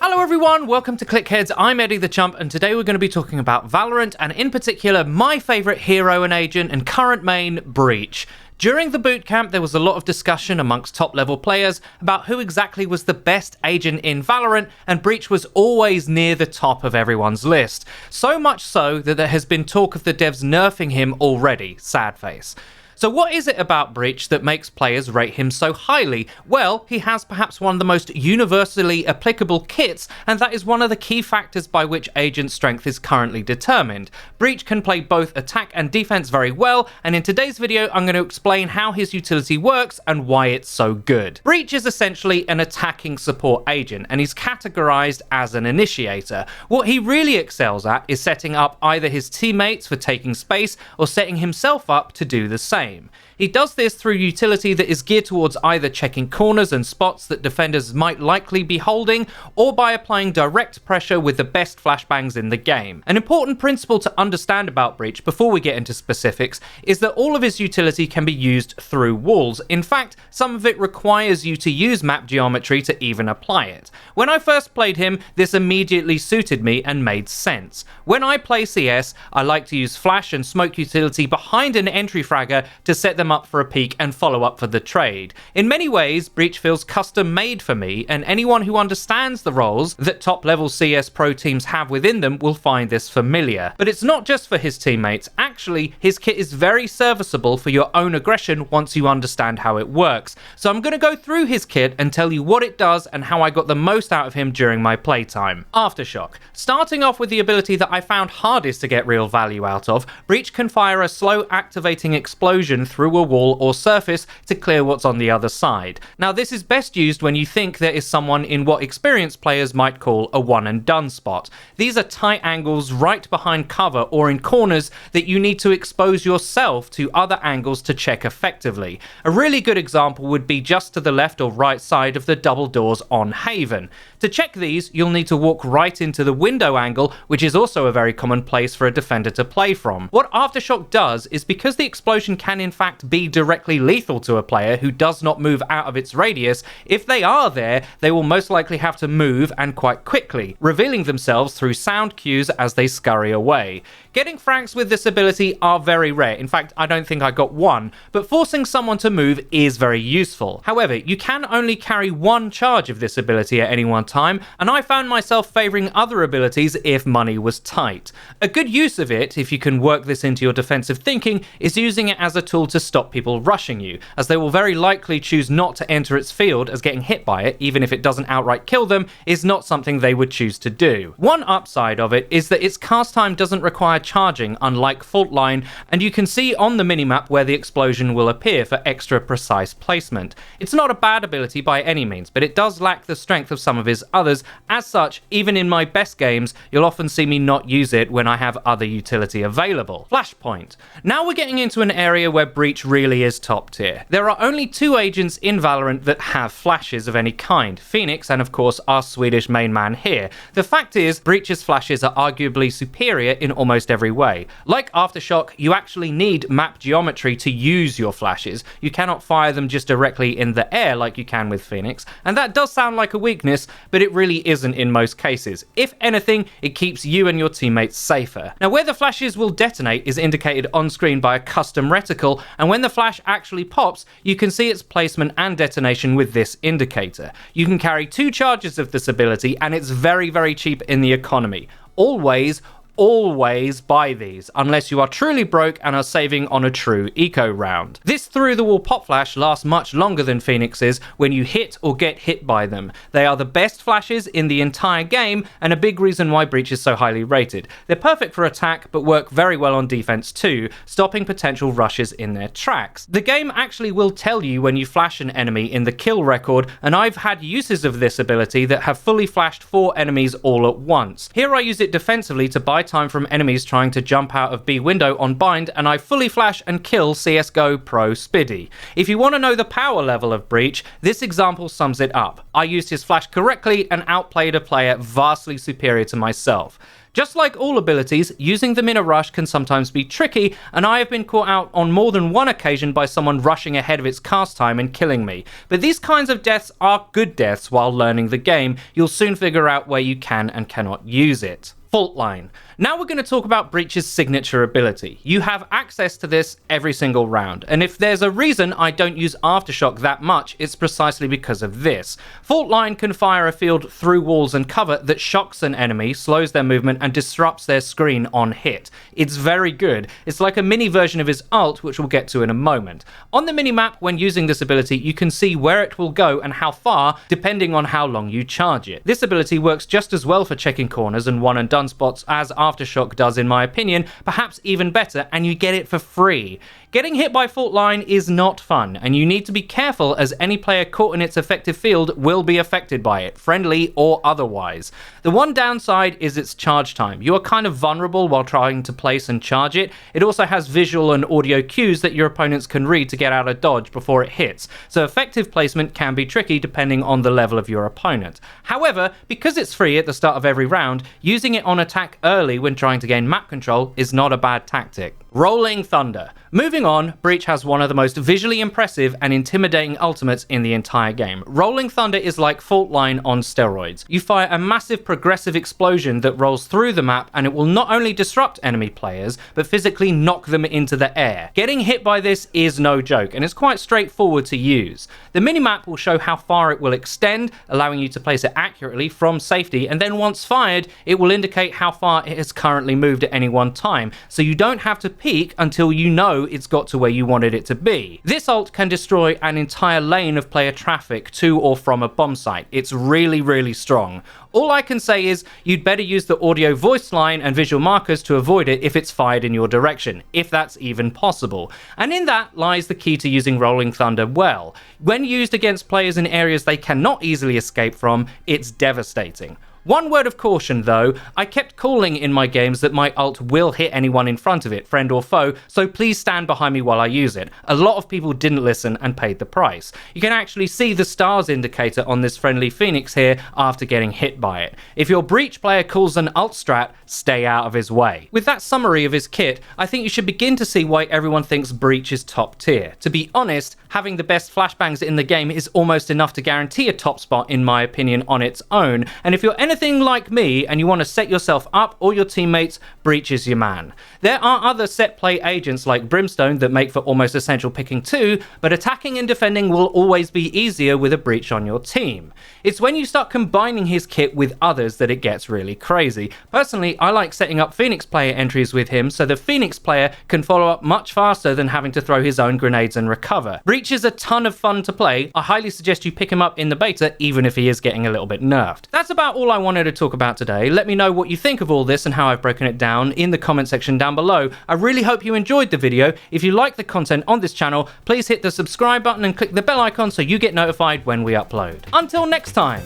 Hello everyone, welcome to Clickheads. I'm Eddie the Chump, and today we're going to be talking about Valorant, and in particular, my favourite hero and agent and current main, Breach. During the bootcamp, there was a lot of discussion amongst top-level players about who exactly was the best agent in Valorant, and Breach was always near the top of everyone's list. So much so that there has been talk of the devs nerfing him already, sad face. So what is it about Breach that makes players rate him so highly? Well, he has perhaps one of the most universally applicable kits, and that is one of the key factors by which agent strength is currently determined. Breach can play both attack and defense very well, and in today's video I'm going to explain how his utility works and why it's so good. Breach is essentially an attacking support agent, and he's categorized as an initiator. What he really excels at is setting up either his teammates for taking space or setting himself up to do the same. He does this through utility that is geared towards either checking corners and spots that defenders might likely be holding, or by applying direct pressure with the best flashbangs in the game. An important principle to understand about Breach before we get into specifics is that all of his utility can be used through walls. In fact, some of it requires you to use map geometry to even apply it. When I first played him, this immediately suited me and made sense. When I play CS, I like to use flash and smoke utility behind an entry fragger to set them up for a peek and follow up for the trade. In many ways, Breach feels custom made for me, and anyone who understands the roles that top level CS pro teams have within them will find this familiar. But it's not just for his teammates. Actually, his kit is very serviceable for your own aggression once you understand how it works. So I'm going to go through his kit and tell you what it does and how I got the most out of him during my playtime. Aftershock. Starting off with the ability that I found hardest to get real value out of, Breach can fire a slow activating explosion through a wall or surface to clear what's on the other side. Now this is best used when you think there is someone in what experienced players might call a one and done spot. These are tight angles right behind cover or in corners that you need to expose yourself to other angles to check effectively. A really good example would be just to the left or right side of the double doors on Haven. To check these, you'll need to walk right into the window angle, which is also a very common place for a defender to play from. What Aftershock does is, because the explosion can in fact be directly lethal to a player who does not move out of its radius, if they are there, they will most likely have to move, and quite quickly, revealing themselves through sound cues as they scurry away. Getting frags with this ability are very rare. In fact, I don't think I got one, but forcing someone to move is very useful. However, you can only carry one charge of this ability at any one time, and I found myself favouring other abilities if money was tight. A good use of it, if you can work this into your defensive thinking, is using it as a tool to stop people rushing you, as they will very likely choose not to enter its field, as getting hit by it, even if it doesn't outright kill them, is not something they would choose to do. One upside of it is that its cast time doesn't require charging, unlike Faultline, and you can see on the minimap where the explosion will appear for extra precise placement. It's not a bad ability by any means, but it does lack the strength of some of his others. As such, even in my best games, you'll often see me not use it when I have other utility available. Flashpoint. Now we're getting into an area where Breach really is top tier. There are only two agents in Valorant that have flashes of any kind, Phoenix and of course our Swedish main man here. The fact is, Breach's flashes are arguably superior in almost every way. Like Aftershock, you actually need map geometry to use your flashes. You cannot fire them just directly in the air like you can with Phoenix, and that does sound like a weakness, but it really isn't in most cases. If anything, it keeps you and your teammates safer. Now where the flashes will detonate is indicated on screen by a custom reticle, and when the flash actually pops, you can see its placement and detonation with this indicator. You can carry two charges of this ability, and it's very, very cheap in the economy. Always buy these, unless you are truly broke and are saving on a true eco round. This through the wall pop flash lasts much longer than Phoenix's when you hit or get hit by them. They are the best flashes in the entire game, and a big reason why Breach is so highly rated. They're perfect for attack, but work very well on defense too, stopping potential rushes in their tracks. The game actually will tell you when you flash an enemy in the kill record, and I've had uses of this ability that have fully flashed 4 enemies all at once. Here I use it defensively to buy time from enemies trying to jump out of B window on bind, and I fully flash and kill CSGO Pro Spiddy. If you want to know the power level of Breach, this example sums it up. I used his flash correctly and outplayed a player vastly superior to myself. Just like all abilities, using them in a rush can sometimes be tricky, and I have been caught out on more than one occasion by someone rushing ahead of its cast time and killing me. But these kinds of deaths are good deaths while learning the game. You'll soon figure out where you can and cannot use it. Faultline. Now we're going to talk about Breach's signature ability. You have access to this every single round, and if there's a reason I don't use Aftershock that much, it's precisely because of this. Faultline can fire a field through walls and cover that shocks an enemy, slows their movement, and disrupts their screen on hit. It's very good. It's like a mini version of his ult, which we'll get to in a moment. On the minimap, when using this ability, you can see where it will go and how far, depending on how long you charge it. This ability works just as well for checking corners and one and done spots as Aftershock does, in my opinion, perhaps even better, and you get it for free. Getting hit by Faultline is not fun, and you need to be careful as any player caught in its effective field will be affected by it, friendly or otherwise. The one downside is its charge time. You are kind of vulnerable while trying to place and charge it. It also has visual and audio cues that your opponents can read to get out of dodge before it hits, so effective placement can be tricky depending on the level of your opponent. However, because it's free at the start of every round, using it on attack early when trying to gain map control is not a bad tactic. Rolling Thunder. Moving on, Breach has one of the most visually impressive and intimidating ultimates in the entire game. Rolling Thunder is like Faultline on steroids. You fire a massive progressive explosion that rolls through the map, and it will not only disrupt enemy players, but physically knock them into the air. Getting hit by this is no joke, and it's quite straightforward to use. The minimap will show how far it will extend, allowing you to place it accurately from safety, and then once fired, it will indicate how far it has currently moved at any one time, so you don't have to peak until you know it's got to where you wanted it to be. This ult can destroy an entire lane of player traffic to or from a bomb site. It's really strong. All I can say is you'd better use the audio voice line and visual markers to avoid it if it's fired in your direction, if that's even possible. And in that lies the key to using Rolling Thunder well. When used against players in areas they cannot easily escape from, it's devastating. One word of caution though, I kept calling in my games that my ult will hit anyone in front of it, friend or foe, so please stand behind me while I use it. A lot of people didn't listen and paid the price. You can actually see the stars indicator on this friendly Phoenix here after getting hit by it. If your Breach player calls an ult strat, stay out of his way. With that summary of his kit, I think you should begin to see why everyone thinks Breach is top tier. To be honest, having the best flashbangs in the game is almost enough to guarantee a top spot in my opinion on its own, and if you're anything like me and you want to set yourself up or your teammates, Breach is your man. There are other set play agents like Brimstone that make for almost essential picking too, but attacking and defending will always be easier with a Breach on your team. It's when you start combining his kit with others that it gets really crazy. Personally, I like setting up Phoenix player entries with him so the Phoenix player can follow up much faster than having to throw his own grenades and recover. Breach is a ton of fun to play. I highly suggest you pick him up in the beta even if he is getting a little bit nerfed. That's about all I wanted to talk about today. Let me know what you think of all this and how I've broken it down in the comment section down below. I really hope you enjoyed the video. If you like the content on this channel, please hit the subscribe button and click the bell icon so you get notified when we upload. Until next time.